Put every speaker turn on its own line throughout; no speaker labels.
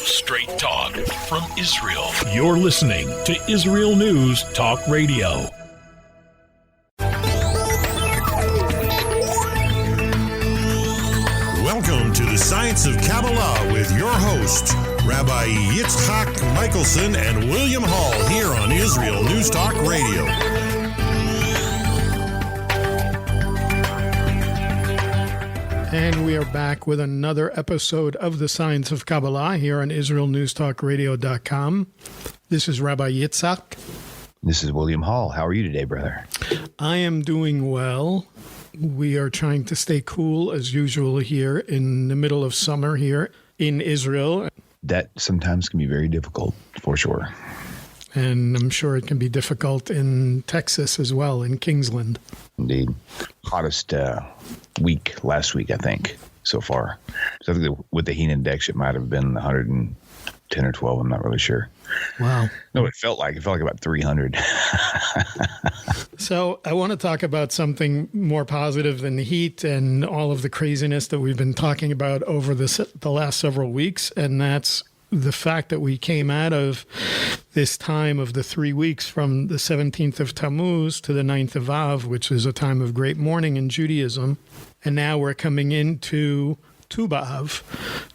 Straight talk from Israel. You're listening to Israel News Talk Radio.
Welcome to the Science of Kabbalah with your hosts, Rabbi Yitzhak Michelson and William Hall, here on Israel News Talk Radio.
And we are back with another episode of the Science of Kabbalah here on IsraelNewsTalkRadio.com. This is Rabbi Yitzhak.
This is William Hall. How are you today, brother?
I am doing well. We are trying to stay cool as usual here in the middle of summer here in Israel.
That sometimes can be very difficult, for sure.
And I'm sure it can be difficult in Texas as well, in Kingsland.
Indeed. Hottest week last week, I think, so far. So I think with the heat index, it might have been 110 or 12. I'm not really sure.
Wow.
No, it felt like about 300.
So I want to talk about something more positive than the heat and all of the craziness that we've been talking about over the last several weeks, and that's the fact that we came out of this time of the 3 weeks from the 17th of Tammuz to the 9th of Av, which is a time of great mourning in Judaism. And now we're coming into Tu B'Av.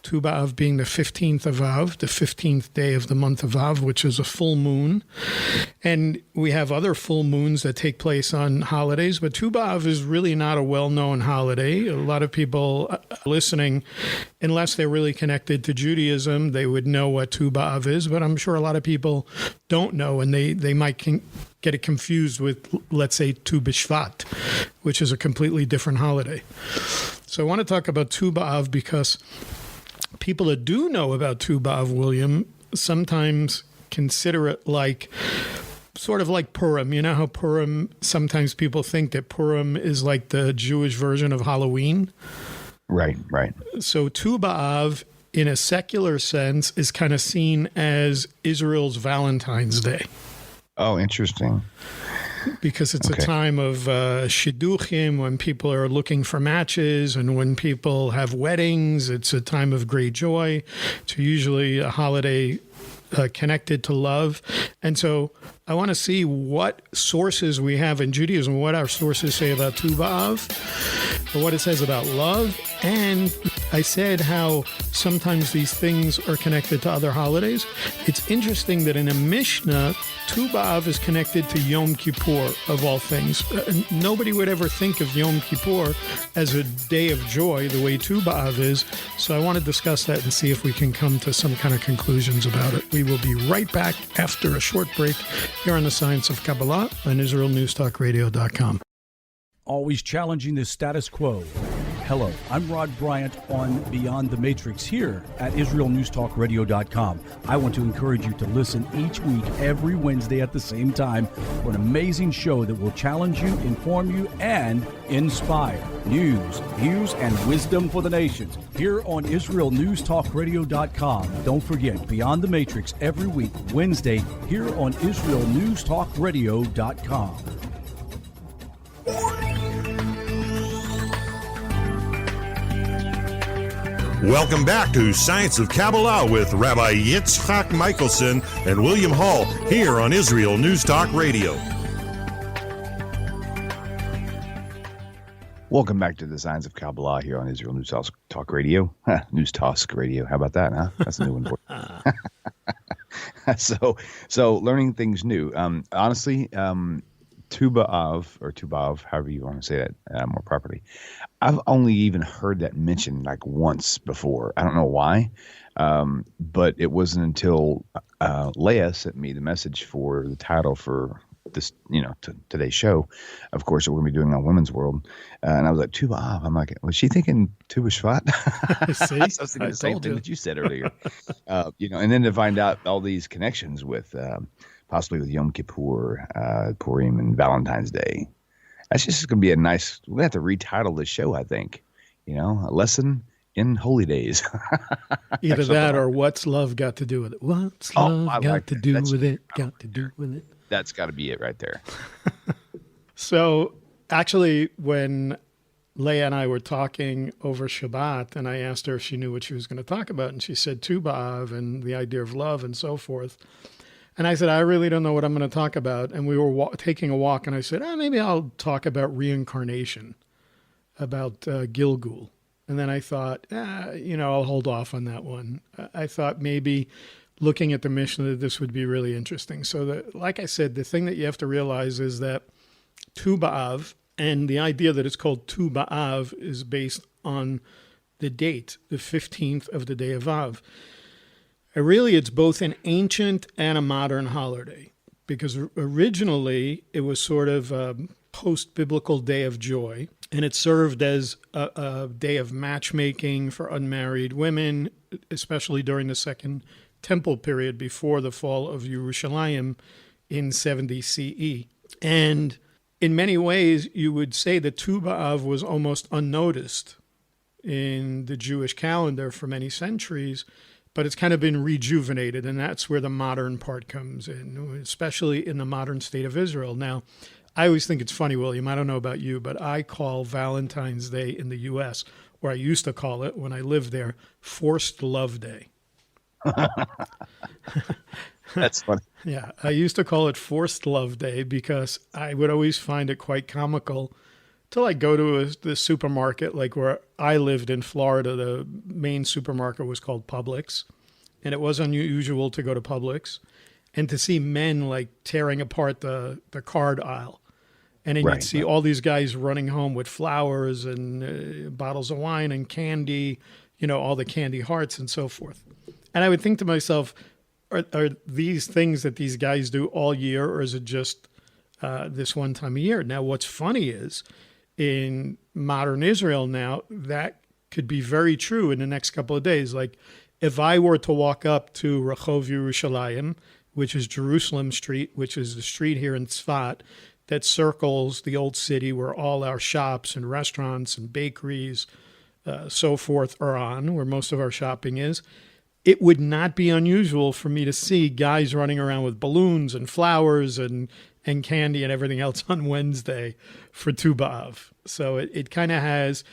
Tu B'Av being the 15th of Av, the 15th day of the month of Av, which is a full moon. And we have other full moons that take place on holidays, but Tu B'Av is really not a well-known holiday. A lot of people listening, unless they're really connected to Judaism, they would know what Tu B'Av is, but I'm sure a lot of people don't know, and they might get it confused with, let's say, Tu B'Shvat, which is a completely different holiday. So I want to talk about Tu B'Av because people that do know about Tu B'Av, William, sometimes consider it like sort of like Purim. You know how Purim, sometimes people think that Purim is like the Jewish version of Halloween?
Right.
So Tu B'Av, in a secular sense, is kind of seen as Israel's Valentine's Day.
Oh, interesting.
Because it's a time of shidduchim, when people are looking for matches, and when people have weddings. It's a time of great joy. It's usually a holiday connected to love. And so I want to see what sources we have in Judaism, what our sources say about Tu B'Av, what it says about love. And I said how sometimes these things are connected to other holidays. It's interesting that in a Mishnah, Tu B'Av is connected to Yom Kippur, of all things. Nobody would ever think of Yom Kippur as a day of joy the way Tu B'Av is. So I want to discuss that and see if we can come to some kind of conclusions about it. We will be right back after a short break here on the Science of Kabbalah on IsraelNewsTalkRadio.com.
Always challenging the status quo. Hello, I'm Rod Bryant on Beyond the Matrix here at IsraelNewsTalkRadio.com. I want to encourage you to listen each week, every Wednesday at the same time, for an amazing show that will challenge you, inform you, and inspire. News, views, and wisdom for the nations here on IsraelNewsTalkRadio.com. Don't forget, Beyond the Matrix every week, Wednesday, here on IsraelNewsTalkRadio.com.
Welcome back to Science of Kabbalah with Rabbi Yitzhak Michelson and William Hall, here on Israel News Talk Radio.
Welcome back to the Science of Kabbalah here on Israel News Talk Radio. News Talk Radio. How about that, huh? That's a new one for you. So learning things new. Honestly, Tu B'Av, however you want to say that more properly, I've only even heard that mentioned like once before. I don't know why, but it wasn't until Leah sent me the message for the title for this, today's show. Of course, we're going to be doing on Women's World, and I was like, Tu B'Av. I'm like, was she thinking Tu B'Shvat?
See,
I was thinking the same thing that you said earlier. And then to find out all these connections with possibly with Yom Kippur, Purim, and Valentine's Day. That's just going to be a nice. We're going to have to retitle this show, I think. A lesson in holy days.
Either that or what's love got to do with it? What's love got to do with it? Got to do with it.
That's got to be it right there.
So actually, when Leah and I were talking over Shabbat, and I asked her if she knew what she was going to talk about, and she said Tu B'Av and the idea of love and so forth. And I said, I really don't know what I'm going to talk about. And we were taking a walk, and I said, maybe I'll talk about reincarnation, about Gilgul. And then I thought, I'll hold off on that one. I thought maybe looking at the Mishnah that this would be really interesting. So, like I said, the thing that you have to realize is that Tu B'Av, and the idea that it's called Tu B'Av is based on the date, the 15th of the day of Av. Really, it's both an ancient and a modern holiday, because originally it was sort of a post-biblical day of joy, and it served as a day of matchmaking for unmarried women, especially during the Second Temple period before the fall of Yerushalayim in 70 CE. And in many ways, you would say that Tu B'Av was almost unnoticed in the Jewish calendar for many centuries, but it's kind of been rejuvenated, and that's where the modern part comes in, especially in the modern state of Israel. Now, I always think it's funny, William, I don't know about you, but I call Valentine's Day in the U.S., or I used to call it when I lived there, Forced Love Day.
That's funny.
Yeah, I used to call it Forced Love Day because I would always find it quite comical to like go to the supermarket, like where I lived in Florida. The main supermarket was called Publix, and it was unusual to go to Publix and to see men like tearing apart the card aisle. And then you'd see all these guys running home with flowers and bottles of wine and candy, all the candy hearts and so forth. And I would think to myself, are these things that these guys do all year, or is it just this one time a year? Now, what's funny is in modern Israel now, that could be very true in the next couple of days. Like if I were to walk up to Rehov Yerushalayim, which is Jerusalem Street, which is the street here in Tzfat that circles the old city where all our shops and restaurants and bakeries, so forth are on, where most of our shopping is, it would not be unusual for me to see guys running around with balloons and flowers and candy and everything else on Wednesday for Tu B'Av. So it kind of has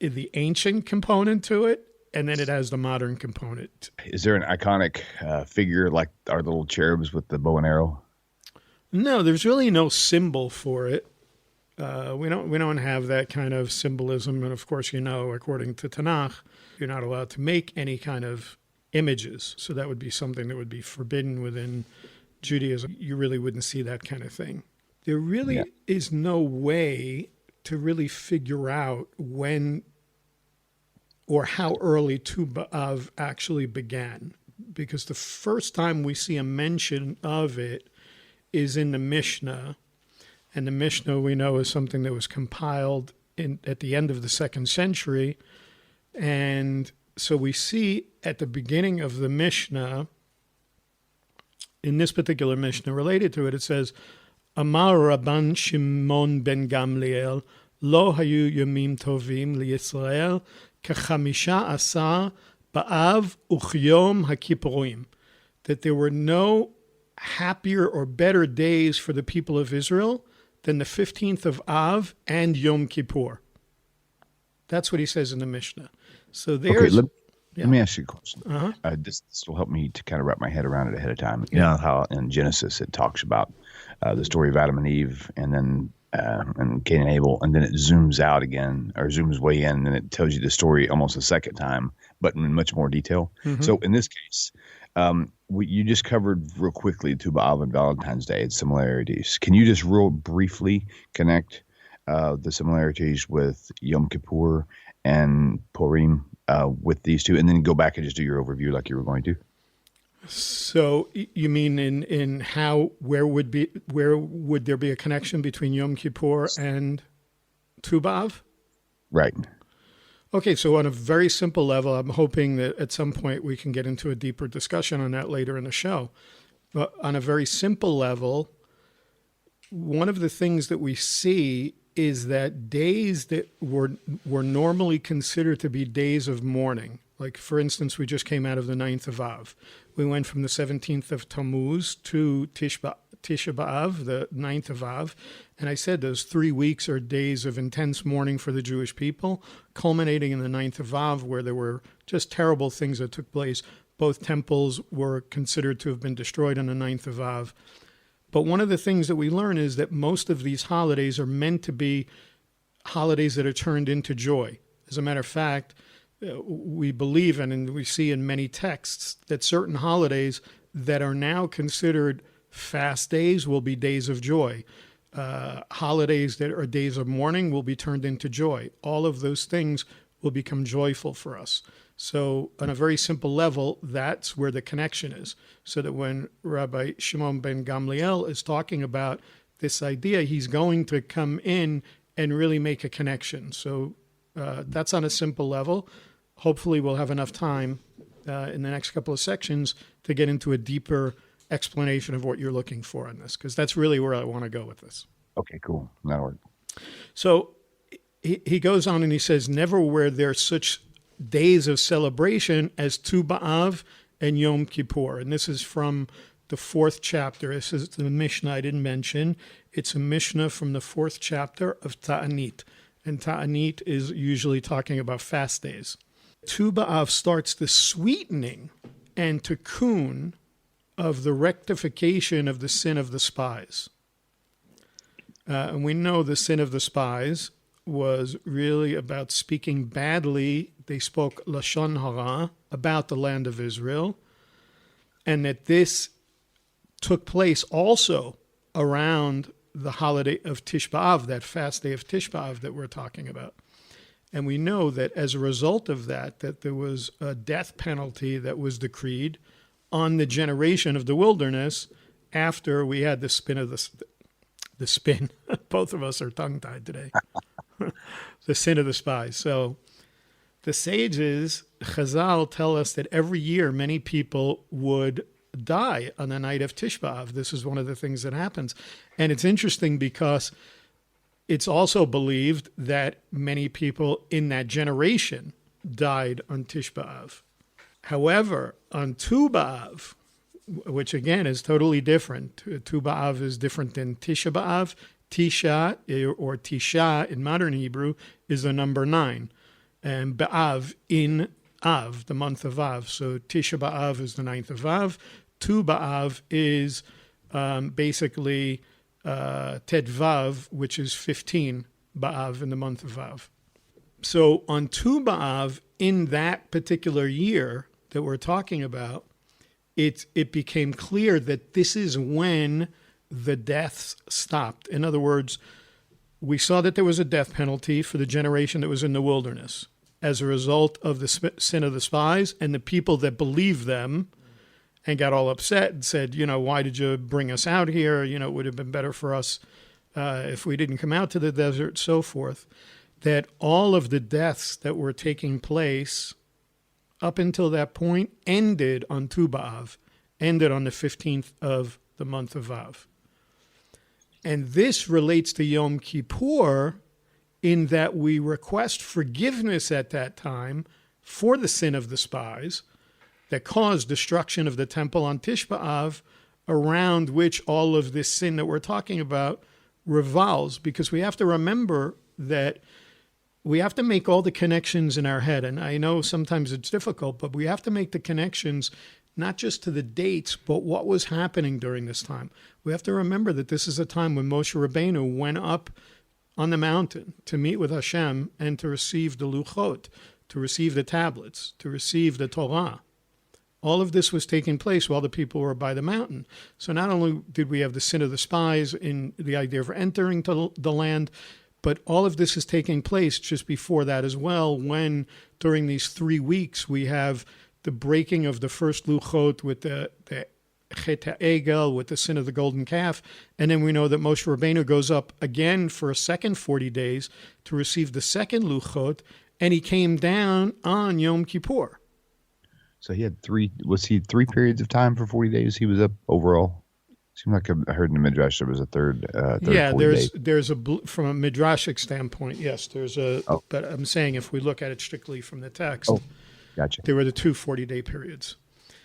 the ancient component to it, and then it has the modern component.
Is there an iconic figure like our little cherubs with the bow and arrow?
No, there's really no symbol for it. We don't have that kind of symbolism, and of course, according to Tanakh, you're not allowed to make any kind of images. So that would be something that would be forbidden within Judaism. You really wouldn't see that kind of thing. There really is no way to really figure out when or how early Tu B'Av actually began, because the first time we see a mention of it is in the Mishnah, and the Mishnah we know is something that was compiled at the end of the 2nd century, and so we see at the beginning of the Mishnah, in this particular Mishnah related to it, it says, Amar Rabban Shimon ben Gamliel, Lo hayu yomim tovim liyisrael, kachamisha asar ba'av uchyom hakippurim. That there were no happier or better days for the people of Israel than the 15th of Av and Yom Kippur. That's what he says in the Mishnah. So there's...
Okay, let me ask you a question. This will help me to kind of wrap my head around it ahead of time. You know how in Genesis it talks about the story of Adam and Eve, and then and Cain and Abel, and then it zooms out again, or zooms way in, and then it tells you the story almost a second time, but in much more detail. Mm-hmm. So in this case, you just covered real quickly Tu B'Av and Valentine's Day and similarities. Can you just real briefly connect the similarities with Yom Kippur and Purim with these two, and then go back and just do your overview like you were going to?
So you mean in how where would there be a connection between Yom Kippur and Tu B'Av?
Right.
Okay, so on a very simple level, I'm hoping that at some point we can get into a deeper discussion on that later in the show. But on a very simple level, one of the things that we see is that days that were normally considered to be days of mourning, Like, for instance, we just came out of the 9th of Av. We went from the 17th of Tammuz to Tisha B'Av, the 9th of Av. And I said those 3 weeks are days of intense mourning for the Jewish people, culminating in the 9th of Av, where there were just terrible things that took place. Both temples were considered to have been destroyed on the 9th of Av. But one of the things that we learn is that most of these holidays are meant to be holidays that are turned into joy. As a matter of fact, we believe and we see in many texts that certain holidays that are now considered fast days will be days of joy. Holidays that are days of mourning will be turned into joy. All of those things will become joyful for us. So on a very simple level, that's where the connection is. So that when Rabbi Shimon ben Gamliel is talking about this idea, he's going to come in and really make a connection. So that's on a simple level. Hopefully we'll have enough time in the next couple of sections to get into a deeper explanation of what you're looking for in this, because that's really where I want to go with this.
Okay, cool. That'll work.
So he goes on and he says, never were there such days of celebration as Tu B'Av and Yom Kippur. And this is from the 4th chapter. This is the Mishnah I didn't mention. It's a Mishnah from the 4th chapter of Ta'anit. And Ta'anit is usually talking about fast days. Tu B'Av starts the sweetening and tikkun of the rectification of the sin of the spies. And we know the sin of the spies was really about speaking badly. They spoke Lashon Hara about the land of Israel, and that this took place also around the holiday of Tish B'Av, that fast day of Tish B'Av that we're talking about. And we know that as a result of that there was a death penalty that was decreed on the generation of the wilderness after we had the spin of the spin. Both of us are tongue-tied today. The sin of the spies. So the sages, Chazal, tell us that every year many people would die on the night of Tish B'Av. This is one of the things that happens. And it's interesting because it's also believed that many people in that generation died on Tish B'Av. However, on Tu B'Av, which again is totally different, Tu B'Av is different than Tisha B'Av. Tisha, or Tisha in modern Hebrew, is the number 9. And B'Av, in Av, the month of Av. So Tisha B'Av is the 9th of Av. Tu B'Av is basically Tedvav, which is 15 B'Av in the month of Av. So on Tu B'Av, in that particular year that we're talking about, it became clear that this is when the deaths stopped. In other words, we saw that there was a death penalty for the generation that was in the wilderness as a result of the sin of the spies, and the people that believed them and got all upset and said, why did you bring us out here? It would have been better for us if we didn't come out to the desert, so forth. That all of the deaths that were taking place up until that point ended on Tu B'Av, ended on the 15th of the month of Av. And this relates to Yom Kippur in that we request forgiveness at that time for the sin of the spies that caused destruction of the temple on Tish B'Av, around which all of this sin that we're talking about revolves. Because we have to remember that we have to make all the connections in our head. And I know sometimes it's difficult, but we have to make the connections not just to the dates, but what was happening during this time. We have to remember that this is a time when Moshe Rabbeinu went up on the mountain to meet with Hashem and to receive the Luchot, to receive the tablets, to receive the Torah. All of this was taking place while the people were by the mountain. So not only did we have the sin of the spies in the idea of entering to the land, but all of this is taking place just before that as well, when during these 3 weeks we have the breaking of the first Luchot with the Chet HaEgel, with the sin of the golden calf. And then we know that Moshe Rabbeinu goes up again for a second 40 days to receive the second Luchot, and he came down on Yom Kippur.
So he had three periods of time for 40 days he was up overall? Seemed like I heard in the Midrash there was a third
yeah,
40
there's from a Midrashic standpoint, yes, there's a,
Oh.
but I'm saying if we look at it strictly from the text,
Gotcha.
They were the two 40-day periods.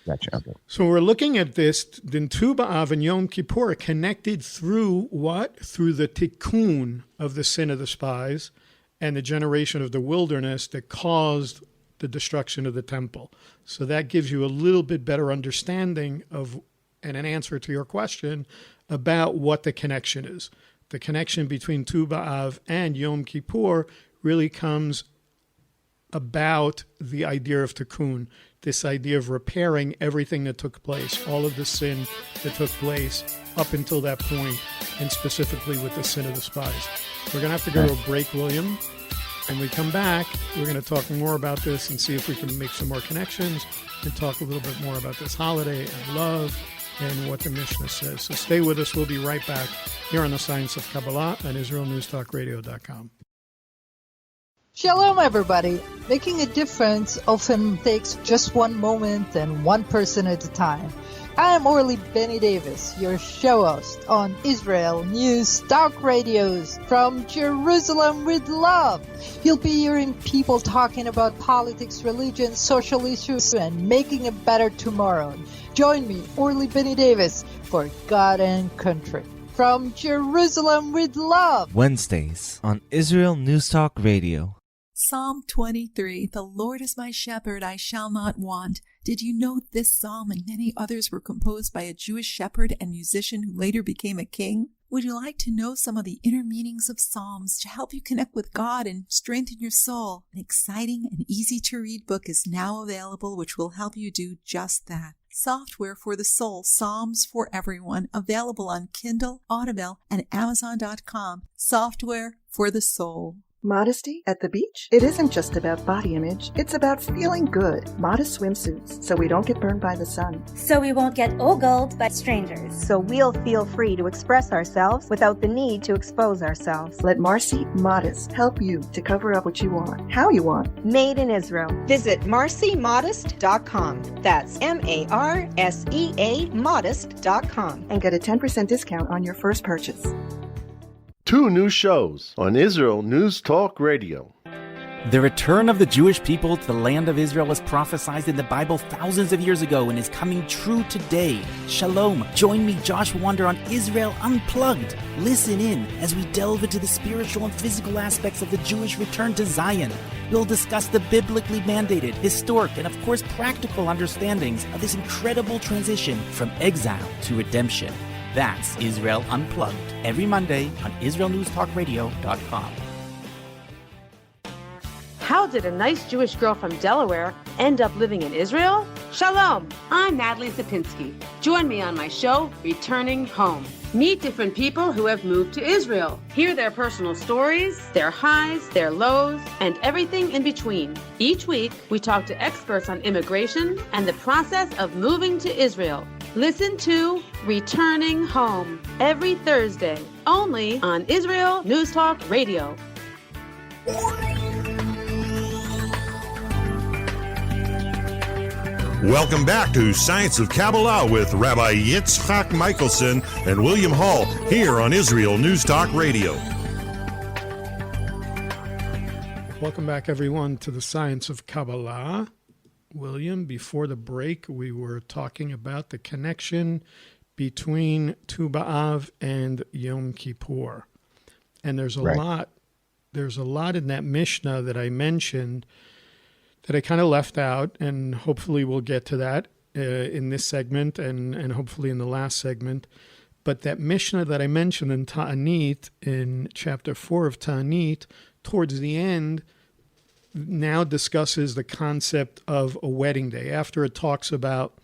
Gotcha. Okay.
So we're looking at this, then Tu B'Av and Yom Kippur are connected through what? Through the tikkun of the sin of the spies and the generation of the wilderness that caused the destruction of the temple. So that gives you a little bit better understanding of, and an answer to your question about what the connection is. The connection between Tu B'Av and Yom Kippur really comes about the idea of tikkun, this idea of repairing everything that took place, all of the sin that took place up until that point, and specifically with the sin of the spies. We're going to have to go to a break, William. When we come back, we're going to talk more about this and see if we can make some more connections and talk a little bit more about this holiday and love and what the Mishnah says. So stay with us. We'll be right back here on the Science of Kabbalah on IsraelNewsTalkRadio.com.
Shalom, everybody. Making a difference often takes just one moment and one person at a time. I am Orly Benny Davis, your show host on Israel News Talk Radios from Jerusalem with love. You'll be hearing people talking about politics, religion, social issues, and making a better tomorrow. Join me, Orly Benny Davis, for God and Country. From Jerusalem with love.
Wednesdays on Israel News Talk Radio.
Psalm 23, the Lord is my shepherd, I shall not want. Did you know this psalm and many others were composed by a Jewish shepherd and musician who later became a king? Would you like to know some of the inner meanings of psalms to help you connect with God and strengthen your soul? An exciting and easy-to-read book is now available which will help you do just that. Software for the Soul, Psalms for Everyone, available on Kindle, Audible, and Amazon.com. Software for the Soul.
Modesty at the beach? It isn't just about body image. It's about feeling good. Modest swimsuits, so we don't get burned by the sun.
So we won't get ogled by strangers.
So we'll feel free to express ourselves without the need to expose ourselves.
Let Marcy Modest help you to cover up what you want, how you want.
Made in Israel. Visit marcymodest.com. That's MARSEA modest.com.
And get a 10% discount on your first purchase.
2 new shows on Israel News Talk Radio.
The return of the Jewish people to the land of Israel was prophesied in the Bible thousands of years ago and is coming true today. Shalom. Join me, Josh Wander, on Israel Unplugged. Listen in as we delve into the spiritual and physical aspects of the Jewish return to Zion. We'll discuss the biblically mandated, historic, and of course practical understandings of this incredible transition from exile to redemption. That's Israel Unplugged, every Monday on IsraelNewsTalkRadio.com.
How did a nice Jewish girl from Delaware end up living in Israel? Shalom, I'm Natalie Sapinski. Join me on my show, Returning Home. Meet different people who have moved to Israel. Hear their personal stories, their highs, their lows, and everything in between. Each week, we talk to experts on immigration and the process of moving to Israel. Listen to Returning Home every Thursday, only on Israel News Talk Radio.
Welcome back to Science of Kabbalah with Rabbi Yitzchak Michelson and William Hall here on Israel News Talk Radio.
Welcome back, everyone, to the Science of Kabbalah. William, before the break, we were talking about the connection between Tu B'Av and Yom Kippur. And there's a lot in that Mishnah that I mentioned that I kind of left out, and hopefully we'll get to that in this segment and hopefully in the last segment. But that Mishnah that I mentioned in Ta'anit, in chapter 4 of Ta'anit, towards the end, now discusses the concept of a wedding day. After it talks about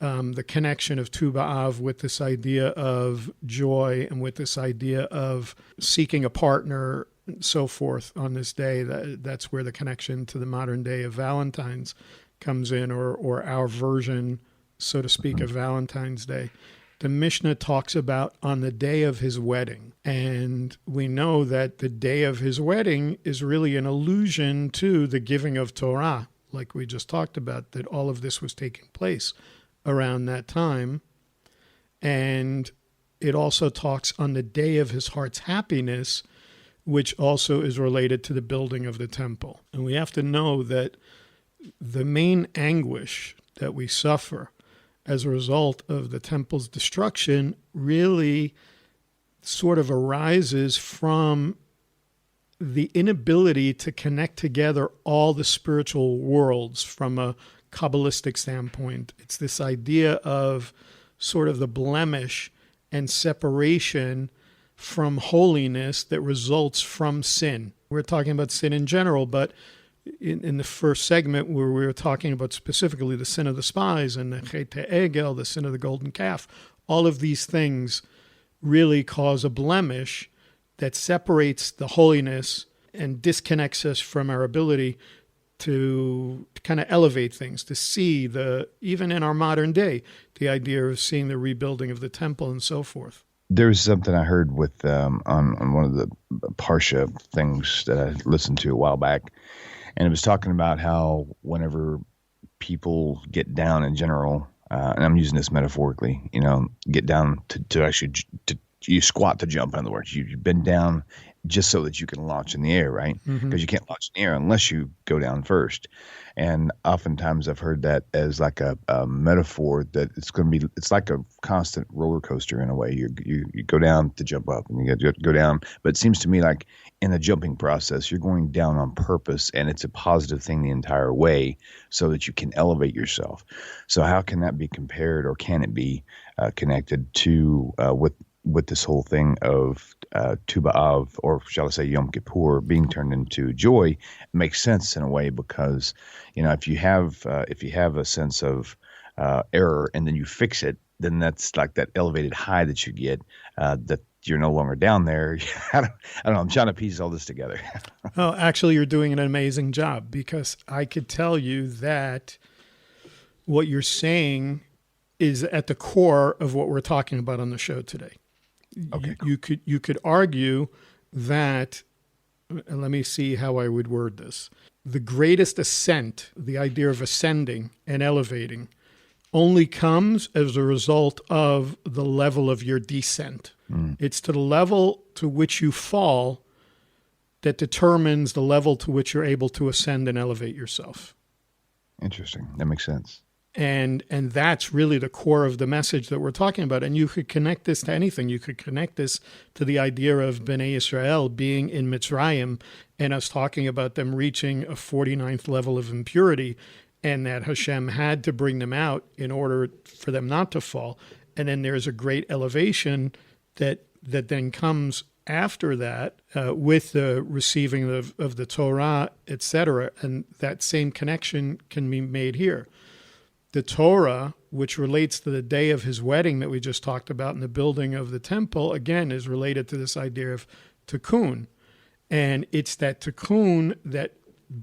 the connection of Tu B'Av with this idea of joy and with this idea of seeking a partner and so forth on this day, that's where the connection to the modern day of Valentine's comes in, or our version, so to speak, of Valentine's Day. The Mishnah talks about on the day of his wedding. And we know that the day of his wedding is really an allusion to the giving of Torah, like we just talked about, that all of this was taking place around that time. And it also talks on the day of his heart's happiness, which also is related to the building of the temple. And we have to know that the main anguish that we suffer as a result of the temple's destruction really sort of arises from the inability to connect together all the spiritual worlds from a Kabbalistic standpoint. It's this idea of sort of the blemish and separation from holiness that results from sin. We're talking about sin in general, but in the first segment where we were talking about specifically the sin of the spies and the Chet Egel, the sin of the golden calf, all of these things really cause a blemish that separates the holiness and disconnects us from our ability to kind of elevate things, to see even in our modern day, the idea of seeing the rebuilding of the temple and so forth.
There's something I heard with on one of the Parsha things that I listened to a while back, and it was talking about how whenever people get down in general, and I'm using this metaphorically, get down to actually you squat to jump. In other words, you bend down just so that you can launch in the air, right? Because you can't launch in the air unless you go down first. And oftentimes I've heard that as like a metaphor that it's like a constant roller coaster in a way. You go down to jump up and you go down. But it seems to me like in the jumping process, you're going down on purpose, and it's a positive thing the entire way so that you can elevate yourself. So how can that be compared, or can it be connected to with this whole thing of Tu B'Av, or shall I say Yom Kippur, being turned into joy? It makes sense in a way because, if you have a sense of error and then you fix it, then that's like that elevated high that you get, that you're no longer down there. I don't know. I'm trying to piece all this together.
Oh, actually, you're doing an amazing job, because I could tell you that what you're saying is at the core of what we're talking about on the show today. Okay, cool. You could argue that, and let me see how I would word this. The greatest ascent, the idea of ascending and elevating, only comes as a result of the level of your descent. It's to the level to which you fall that determines the level to which you're able to ascend and elevate yourself.
Interesting. That makes sense.
And that's really the core of the message that we're talking about. And you could connect this to anything. You could connect this to the idea of Bnei Israel being in Mitzrayim and us talking about them reaching a 49th level of impurity, and that Hashem had to bring them out in order for them not to fall. And then there's a great elevation that then comes after that with the receiving of the Torah, etc. And that same connection can be made here. The Torah, which relates to the day of his wedding that we just talked about in the building of the temple, again, is related to this idea of tikkun. And it's that tikkun that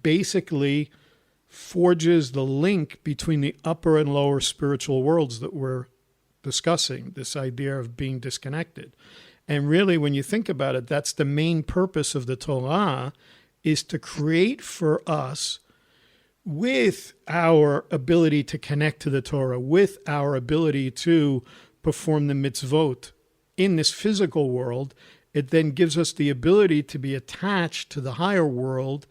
basically forges the link between the upper and lower spiritual worlds that we're discussing, this idea of being disconnected. And really, when you think about it, that's the main purpose of the Torah, is to create for us, with our ability to connect to the Torah, with our ability to perform the mitzvot in this physical world, it then gives us the ability to be attached to the higher world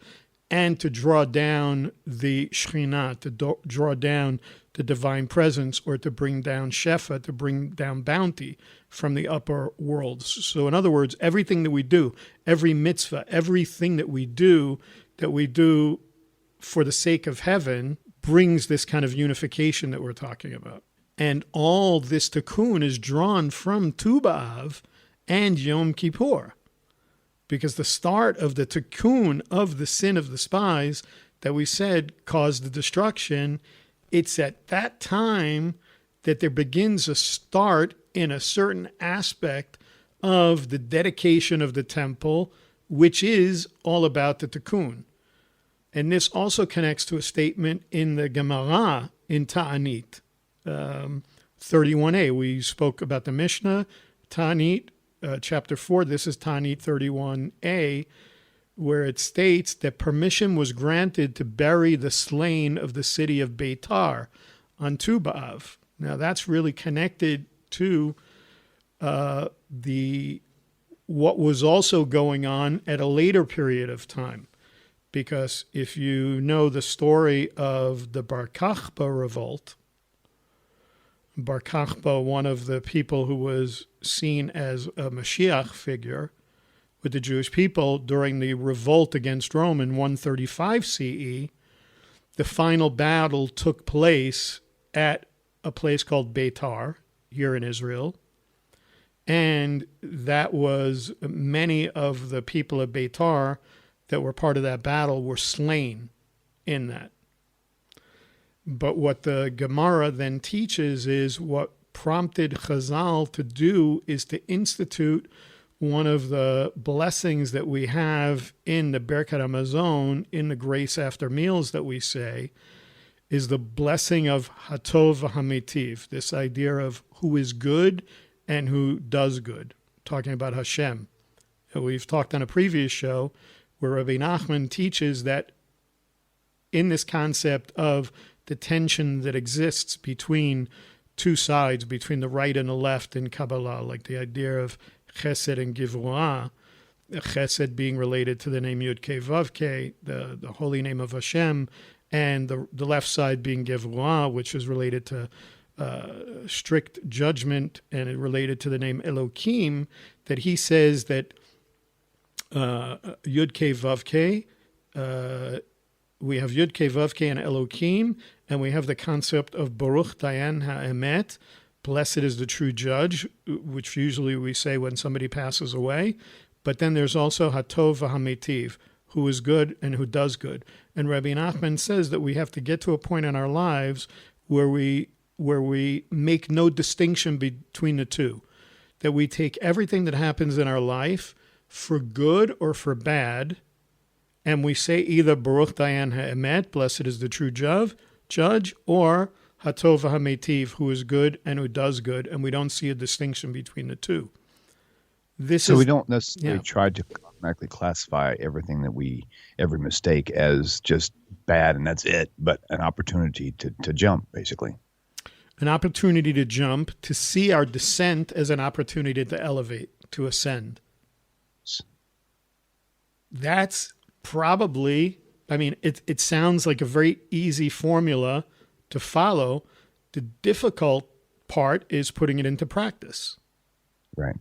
and to draw down the Shekhinah, to draw down the divine presence, or to bring down Shefa, to bring down bounty from the upper worlds. So in other words, everything that we do, every mitzvah, everything that we do for the sake of heaven, brings this kind of unification that we're talking about. And all this tikkun is drawn from Tu B'Av and Yom Kippur, because the start of the tikkun of the sin of the spies that we said caused the destruction, it's at that time that there begins a start in a certain aspect of the dedication of the temple, which is all about the tikkun. And this also connects to a statement in the Gemara in Ta'anit, 31a. We spoke about the Mishnah, Ta'anit, chapter 4. This is Ta'anit 31a, where it states that permission was granted to bury the slain of the city of Beitar on Tu B'Av. Now, that's really connected to what was also going on at a later period of time. Because if you know the story of the Bar Kokhba revolt, Bar Kokhba, one of the people who was seen as a Mashiach figure with the Jewish people during the revolt against Rome in 135 CE, the final battle took place at a place called Beitar here in Israel. And that was many of the people of Beitar that were part of that battle were slain in that. But what the Gemara then teaches is what prompted Chazal to do is to institute one of the blessings that we have in the Birkat Hamazon, in the grace after meals that we say, is the blessing of Hatov V'Hamitiv, this idea of who is good and who does good, talking about Hashem. And we've talked on a previous show where Rabbi Nachman teaches that in this concept of the tension that exists between two sides, between the right and the left in Kabbalah, like the idea of Chesed and Givurah, Chesed being related to the name Yud Kei Vav Kei, the holy name of Hashem, and the left side being Gevurah, which is related to strict judgment, and it related to the name Elokim, that he says that Yud Kei Vav Kei, we have Yud Kei Vav Kei and Elokim, and we have the concept of Baruch Dayan HaEmet, blessed is the true judge, which usually we say when somebody passes away. But then there's also Hatov V'Hamitiv, who is good and who does good. And Rabbi Nachman says that we have to get to a point in our lives where we make no distinction between the two, that we take everything that happens in our life for good or for bad, and we say either Baruch Dayan HaEmet, blessed is the true judge, or Hatov V'Hamitiv, who is good and who does good, and we don't see a distinction between the two. We
don't necessarily try to automatically classify everything every mistake as just bad and that's it, but an opportunity to jump, basically.
An opportunity to jump, to see our descent as an opportunity to elevate, to ascend. That's probably, it sounds like a very easy formula to follow. The difficult part is putting it into practice.
Right.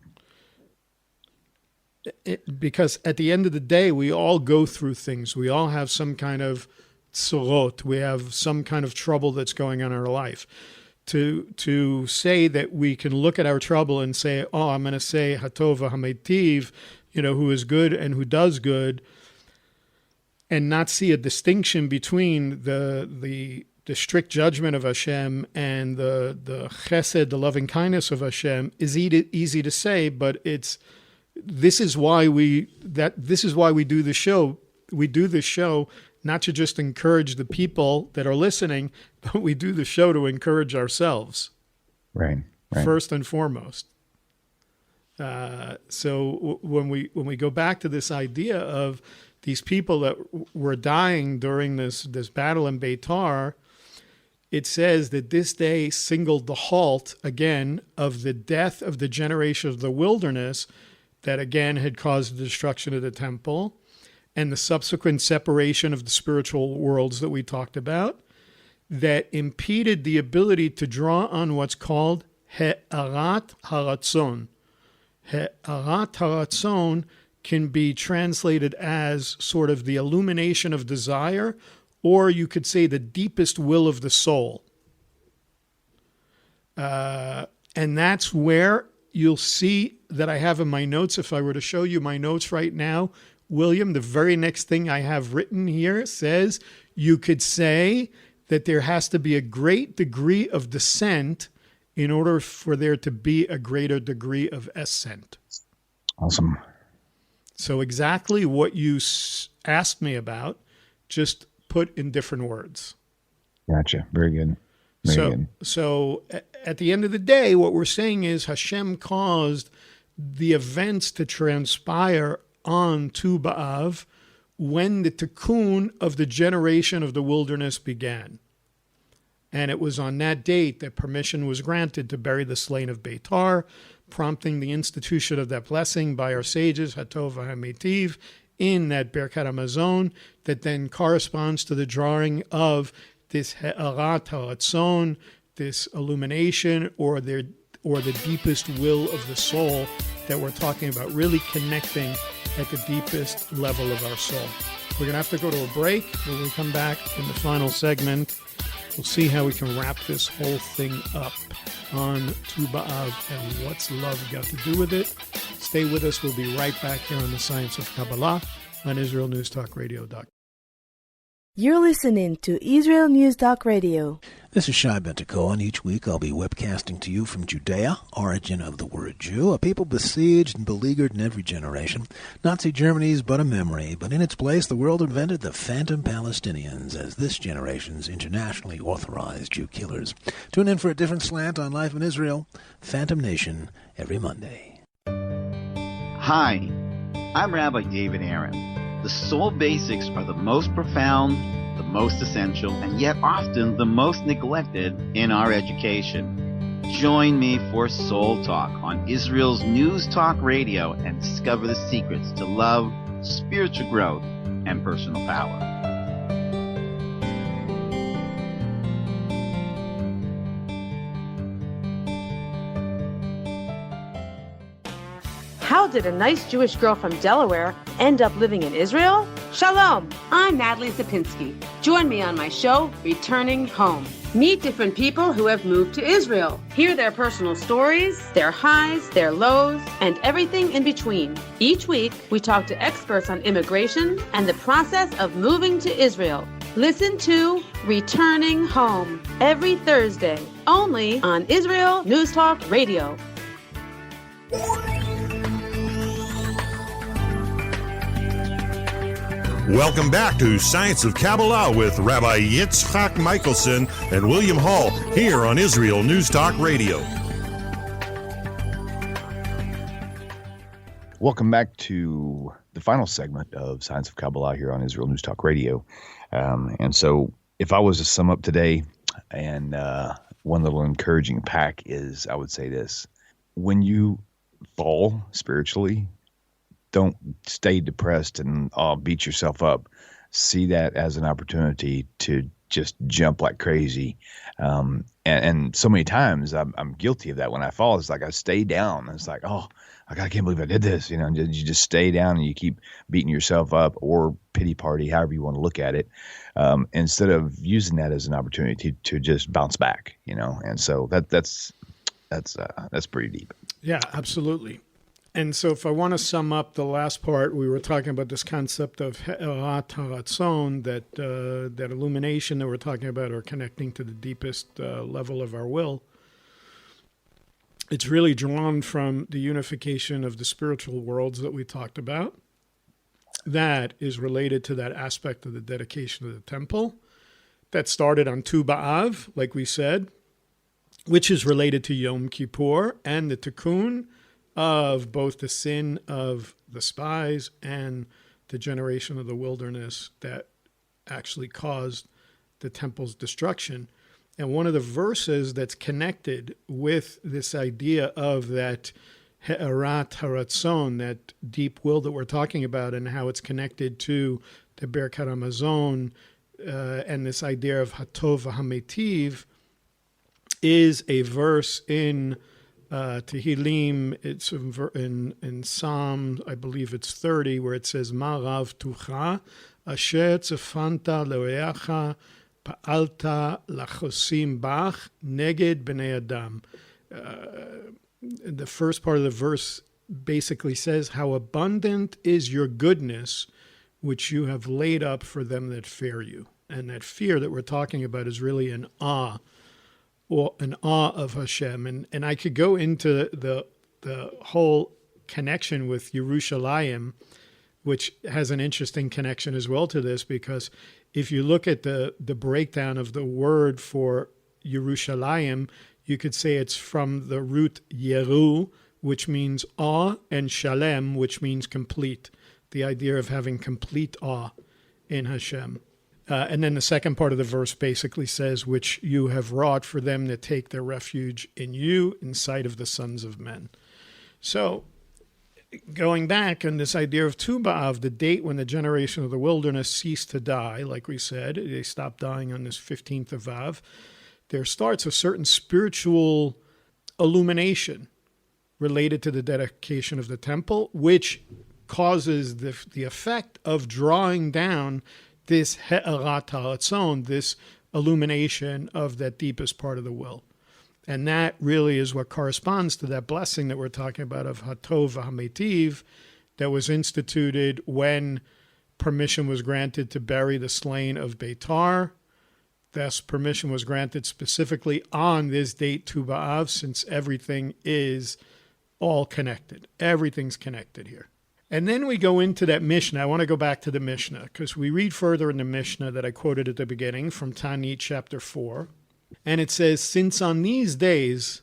Because at the end of the day, we all go through things. We all have some kind of tzorot. We have some kind of trouble that's going on in our life. To say that we can look at our trouble and say, oh, I'm going to say Hatov V'Hamitiv, who is good and who does good, and not see a distinction between the strict judgment of Hashem and the chesed, the loving kindness of Hashem, is easy to say, but this is why we do the show. We do this show not to just encourage the people that are listening, but we do the show to encourage ourselves.
Right.
First and foremost. So when we go back to this idea of these people that were dying during this battle in Beitar, it says that this day signaled the halt again of the death of the generation of the wilderness that again had caused the destruction of the temple and the subsequent separation of the spiritual worlds that we talked about, that impeded the ability to draw on what's called He'arat Haratzon. He'arat Haratzon can be translated as sort of the illumination of desire, or you could say the deepest will of the soul. And that's where you'll see that I have in my notes, if I were to show you my notes right now, William, the very next thing I have written here says you could say that there has to be a great degree of descent in order for there to be a greater degree of ascent.
Awesome. So
exactly what you asked me about, just put in different words.
Gotcha. Very good.
So at the end of the day, what we're saying is Hashem caused the events to transpire on Tu B'Av when the tikkun of the generation of the wilderness began. And it was on that date that permission was granted to bury the slain of Beitar, prompting the institution of that blessing by our sages, Hatov V'Hamitiv, in that Birkat Hamazon that then corresponds to the drawing of this Ha'arat Haratzon, this illumination, or the deepest will of the soul that we're talking about, really connecting at the deepest level of our soul. We're going to have to go to a break. When we come back in the final segment, we'll see how we can wrap this whole thing up on Tu B'Av and what's love got to do with it. Stay with us. We'll be right back here on the Science of Kabbalah on IsraelNewsTalkRadio.com.
You're listening to Israel News Talk Radio.
This is Shai Ben-Tekoa, and each week I'll be webcasting to you from Judea, origin of the word Jew, a people besieged and beleaguered in every generation. Nazi Germany's but a memory, but in its place the world invented the phantom Palestinians as this generation's internationally authorized Jew killers. Tune in for a different slant on life in Israel, Phantom Nation, every Monday.
Hi, I'm Rabbi David Aaron. The soul basics are the most profound, the most essential, and yet often the most neglected in our education. Join me for Soul Talk on Israel's News Talk Radio and discover the secrets to love, spiritual growth, and personal power.
How did a nice Jewish girl from Delaware end up living in Israel? Shalom, I'm Natalie Sapinski. Join me on my show, Returning Home. Meet different people who have moved to Israel. Hear their personal stories, their highs, their lows, and everything in between. Each week, we talk to experts on immigration and the process of moving to Israel. Listen to Returning Home every Thursday, only on Israel News Talk Radio.
Welcome back to Science of Kabbalah with Rabbi Yitzchak Michelson and William Hall here on Israel News Talk Radio.
Welcome back to the final segment of Science of Kabbalah here on Israel News Talk Radio. And so if I was to sum up today, and one little encouraging pack is, I would say this: when fall spiritually, don't stay depressed and beat yourself up. See that as an opportunity to just jump like crazy. And so many times I'm guilty of that. When I fall, it's like I stay down. It's like, oh, I can't believe I did this. You know, and you just stay down and you keep beating yourself up, or pity party, however you want to look at it, instead of using that as an opportunity to just bounce back. You know, and so that's pretty deep.
Yeah, absolutely. And so if I want to sum up the last part, we were talking about this concept of Ha'arat Haratzon, that illumination that we're talking about, or connecting to the deepest level of our will. It's really drawn from the unification of the spiritual worlds that we talked about. That is related to that aspect of the dedication of the temple that started on Tu B'Av, like we said, which is related to Yom Kippur and the Tikkun of both the sin of the spies and the generation of the wilderness that actually caused the temple's destruction. And one of the verses that's connected with this idea of that Ha'arat Haratzon, that deep will that we're talking about, and how it's connected to the Birkat Hamazon and this idea of Hatov HaMetiv, is a verse in Tehillim. It's in Psalm, I believe it's 30, where it says, Ma rav tucha, asher tzefanta le'oreacha, pa'alta lachosim bach, neged b'nei adam. The first part of the verse basically says, how abundant is your goodness, which you have laid up for them that fear you. And that fear that we're talking about is really an awe, or an awe of Hashem. And I could go into the whole connection with Yerushalayim, which has an interesting connection as well to this, because if you look at the breakdown of the word for Yerushalayim, you could say it's from the root Yeru, which means awe, and Shalem, which means complete. The idea of having complete awe in Hashem. And then the second part of the verse basically says, which you have wrought for them that take their refuge in you, in sight of the sons of men. So going back on this idea of Tu B'Av, the date when the generation of the wilderness ceased to die, like we said, they stopped dying on this 15th of Av, there starts a certain spiritual illumination related to the dedication of the temple, which causes the effect of drawing down this He'arat HaRatzon, this illumination of that deepest part of the will. And that really is what corresponds to that blessing that we're talking about of Hatov HaMeitiv that was instituted when permission was granted to bury the slain of Beitar. Thus, permission was granted specifically on this date, Tu B'Av, since everything is all connected. Everything's connected here. And then we go into that Mishnah. I want to go back to the Mishnah because we read further in the Mishnah that I quoted at the beginning from Tanit chapter 4. And it says, since on these days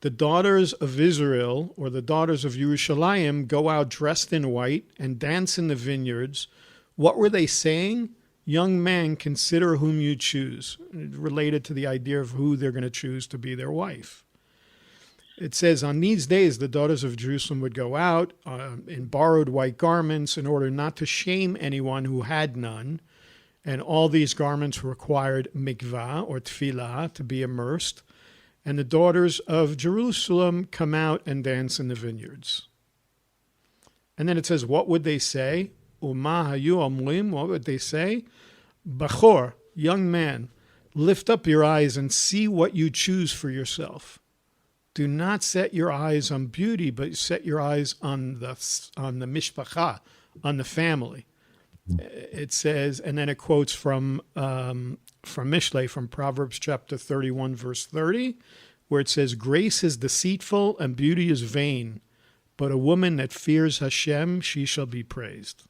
the daughters of Israel or the daughters of Yerushalayim go out dressed in white and dance in the vineyards, what were they saying? Young man, consider whom you choose. Related to the idea of who they're going to choose to be their wife. It says, on these days, the daughters of Jerusalem would go out in borrowed white garments in order not to shame anyone who had none. And all these garments required mikvah or tefillah to be immersed. And the daughters of Jerusalem come out and dance in the vineyards. And then it says, what would they say? Uma hayu omrim, what would they say? Bachor, young man, lift up your eyes and see what you choose for yourself. Do not set your eyes on beauty, but set your eyes on the mishpacha, on the family. It says, and then it quotes from Mishlei, from Proverbs chapter 31, verse 30, where it says, grace is deceitful and beauty is vain, but a woman that fears Hashem, she shall be praised.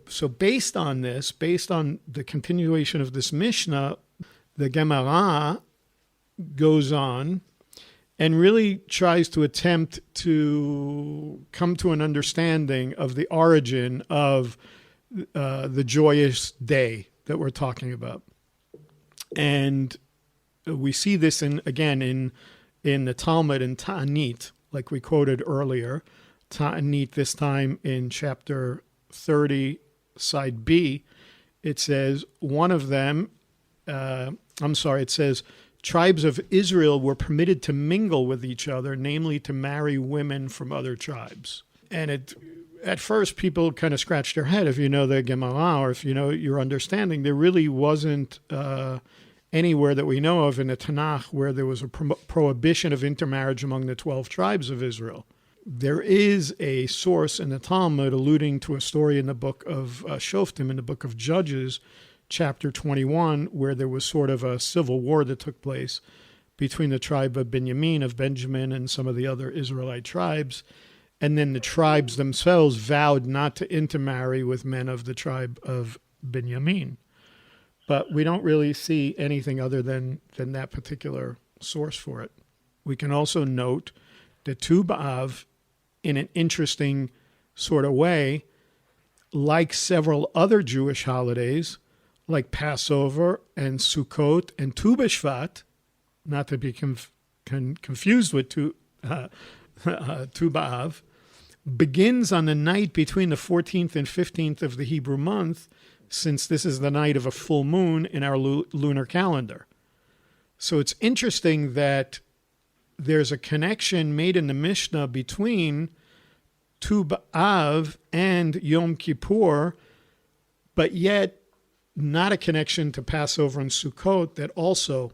So based on this, based on the continuation of this Mishnah, the Gemara goes on and really tries to attempt to come to an understanding of the origin of the joyous day that we're talking about. And we see this in the Talmud in Ta'anit, like we quoted earlier. Ta'anit, this time in chapter 30, side B, it says, it says, tribes of Israel were permitted to mingle with each other, namely to marry women from other tribes. And at first, people kind of scratch their head if you know the Gemara or if you know your understanding. There really wasn't anywhere that we know of in the Tanakh where there was a prohibition of intermarriage among the 12 tribes of Israel. There is a source in the Talmud alluding to a story in the book of Shoftim, in the book of Judges, chapter 21, where there was sort of a civil war that took place between the tribe of Benjamin, and some of the other Israelite tribes. And then the tribes themselves vowed not to intermarry with men of the tribe of Benjamin. But we don't really see anything other than that particular source for it. We can also note that Tu B'Av, in an interesting sort of way, like several other Jewish holidays, like Passover and Sukkot and Tu B'Shvat, not to be confused with Tu B'Av, begins on the night between the 14th and 15th of the Hebrew month, since this is the night of a full moon in our lunar calendar. So it's interesting that there's a connection made in the Mishnah between Tu B'Av and Yom Kippur, but yet not a connection to Passover and Sukkot that also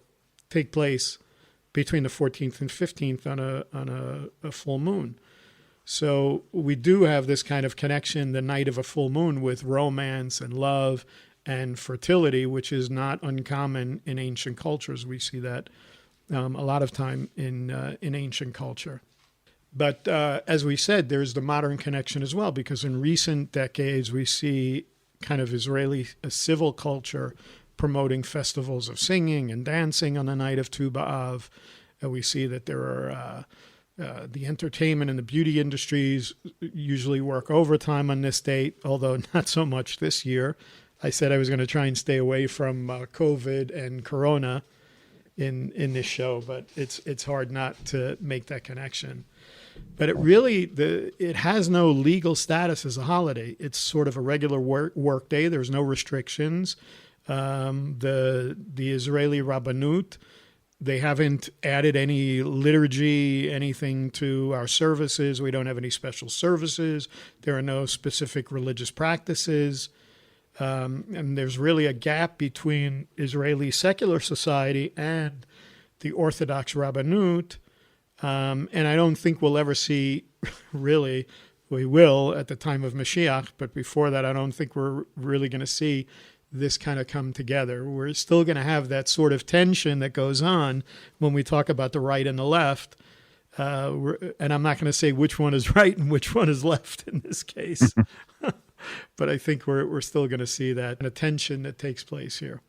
take place between the 14th and 15th on a full moon. So we do have this kind of connection, the night of a full moon, with romance and love and fertility, which is not uncommon in ancient cultures. We see that a lot of time in ancient culture. But as we said, there's the modern connection as well, because in recent decades we see kind of Israeli civil culture promoting festivals of singing and dancing on the night of Tu B'Av. We see that there are the entertainment and the beauty industries usually work overtime on this date, although not so much this year. I said I was going to try and stay away from COVID and Corona, in this show, but it's hard not to make that connection. But it has no legal status as a holiday. It's sort of a regular work day. There's no restrictions. The Israeli Rabbanut, they haven't added any liturgy, anything to our services. We don't have any special services. There are no specific religious practices. And there's really a gap between Israeli secular society and the Orthodox Rabbanut. And I don't think we'll ever see, really, we will at the time of Mashiach, but before that, I don't think we're really going to see this kind of come together. We're still going to have that sort of tension that goes on when we talk about the right and the left. And I'm not going to say which one is right and which one is left in this case. But I think we're still going to see that tension that takes place here.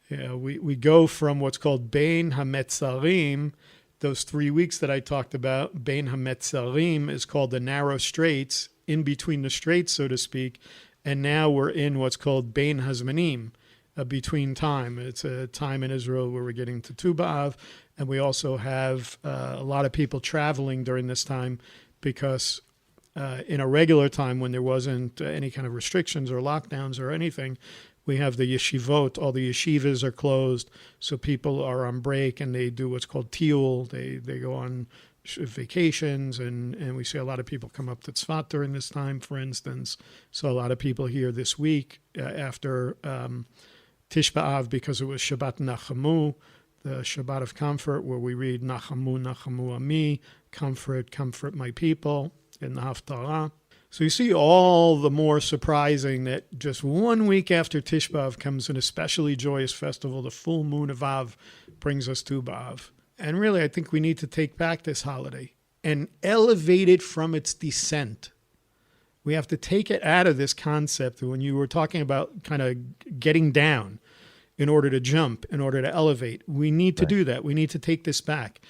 Yeah, we go from what's called Bein HaMetzarim, those 3 weeks that I talked about. Bein HaMetzarim is called the narrow straits, in between the straits, so to speak. And now we're in what's called Bein HaZmanim, a between time. It's a time in Israel where we're getting to Tu B'Av, and we also have a lot of people traveling during this time because in a regular time when there wasn't any kind of restrictions or lockdowns or anything, we have the yeshivot, all the yeshivas are closed, so people are on break and they do what's called tiul. They go on vacations, and we see a lot of people come up to Tzfat during this time, for instance. So a lot of people here this week after Tish B'Av, because it was Shabbat Nachamu, the Shabbat of comfort, where we read Nachamu, Nachamu Ami, comfort, comfort my people, in the Haftarah. So you see all the more surprising that just 1 week after Tish B'Av comes an especially joyous festival. The full moon of Av brings us to B'Av. And really, I think we need to take back this holiday and elevate it from its descent. We have to take it out of this concept when you were talking about kind of getting down in order to jump, in order to elevate. We need to do that. We need to take this back.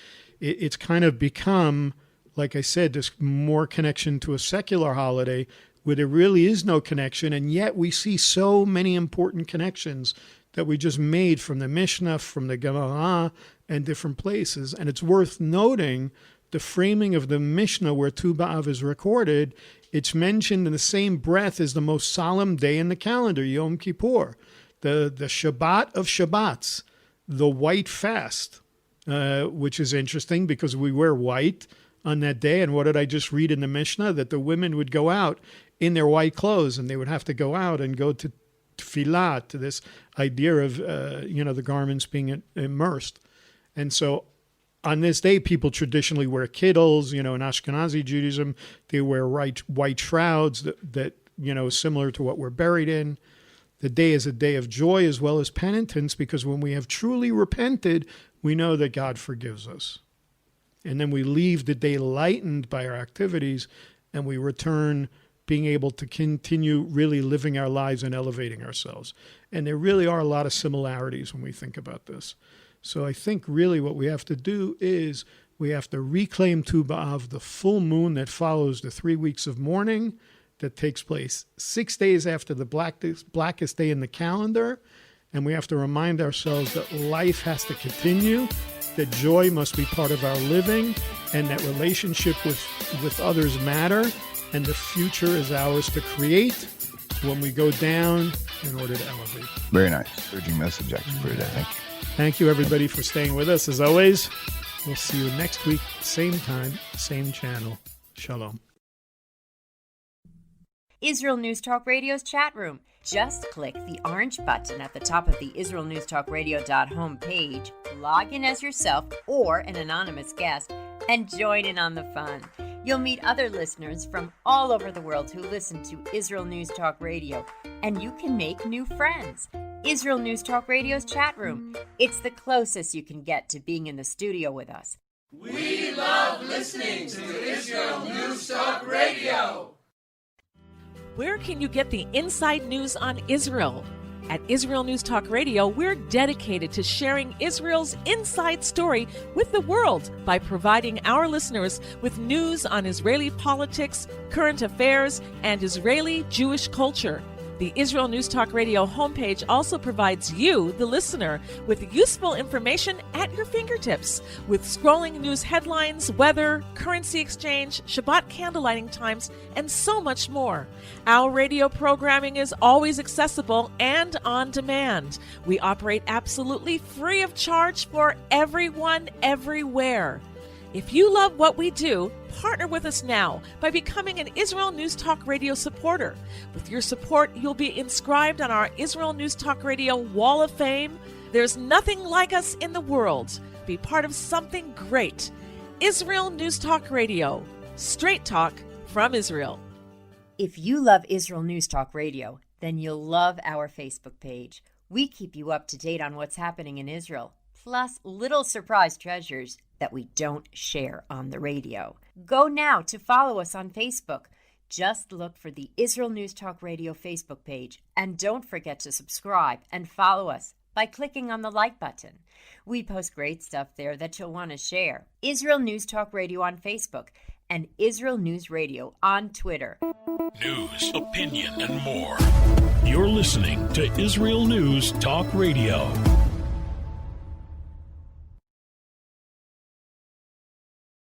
It's kind of become, like I said, this more connection to a secular holiday where there really is no connection, and yet we see so many important connections that we just made from the Mishnah, from the Gemara, and different places. And it's worth noting the framing of the Mishnah where Tu B'Av is recorded. It's mentioned in the same breath as the most solemn day in the calendar, Yom Kippur, the Shabbat of Shabbats, the white fast, which is interesting because we wear white on that day. And what did I just read in the Mishnah? That the women would go out in their white clothes, and they would have to go out and go to tefillah, to this idea of, the garments being immersed. And so on this day, people traditionally wear kittles. In Ashkenazi Judaism, they wear white shrouds that similar to what we're buried in. The day is a day of joy as well as penitence, because when we have truly repented, we know that God forgives us. And then we leave the day lightened by our activities, and we return being able to continue really living our lives and elevating ourselves. And there really are a lot of similarities when we think about this. So I think really what we have to do is we have to reclaim Tu B'Av, the full moon that follows the 3 weeks of mourning that takes place 6 days after the blackest day in the calendar. And we have to remind ourselves that life has to continue, that joy must be part of our living, and that relationship with others matter, and the future is ours to create when we go down in order to elevate.
Very nice. Urging message actually for today. Thank you.
Thank you, everybody, for staying with us. As always, we'll see you next week, same time, same channel. Shalom.
Israel News Talk Radio's chat room. Just click the orange button at the top of the IsraelNewsTalkRadio.home page, log in as yourself or an anonymous guest, and join in on the fun. You'll meet other listeners from all over the world who listen to Israel News Talk Radio, and you can make new friends. Israel News Talk Radio's chat room. It's the closest you can get to being in the studio with us.
We love listening to Israel News Talk Radio.
Where can you get the inside news on Israel? At Israel News Talk Radio, we're dedicated to sharing Israel's inside story with the world by providing our listeners with news on Israeli politics, current affairs, and Israeli Jewish culture. The Israel News Talk Radio homepage also provides you, the listener, with useful information at your fingertips, with scrolling news headlines, weather, currency exchange, Shabbat candlelighting times, and so much more. Our radio programming is always accessible and on demand. We operate absolutely free of charge for everyone, everywhere. If you love what we do, partner with us now by becoming an Israel News Talk Radio supporter. With your support, you'll be inscribed on our Israel News Talk Radio Wall of Fame. There's nothing like us in the world. Be part of something great. Israel News Talk Radio. Straight talk from Israel.
If you love Israel News Talk Radio, then you'll love our Facebook page. We keep you up to date on what's happening in Israel, plus little surprise treasures that we don't share on the radio. Go now to follow us on Facebook. Just look for the Israel News Talk Radio Facebook page, and don't forget to subscribe and follow us by clicking on the like button. We post great stuff there that you'll want to share. Israel News Talk Radio on Facebook and Israel News Radio on Twitter.
News, opinion, and more. You're listening to Israel News Talk Radio.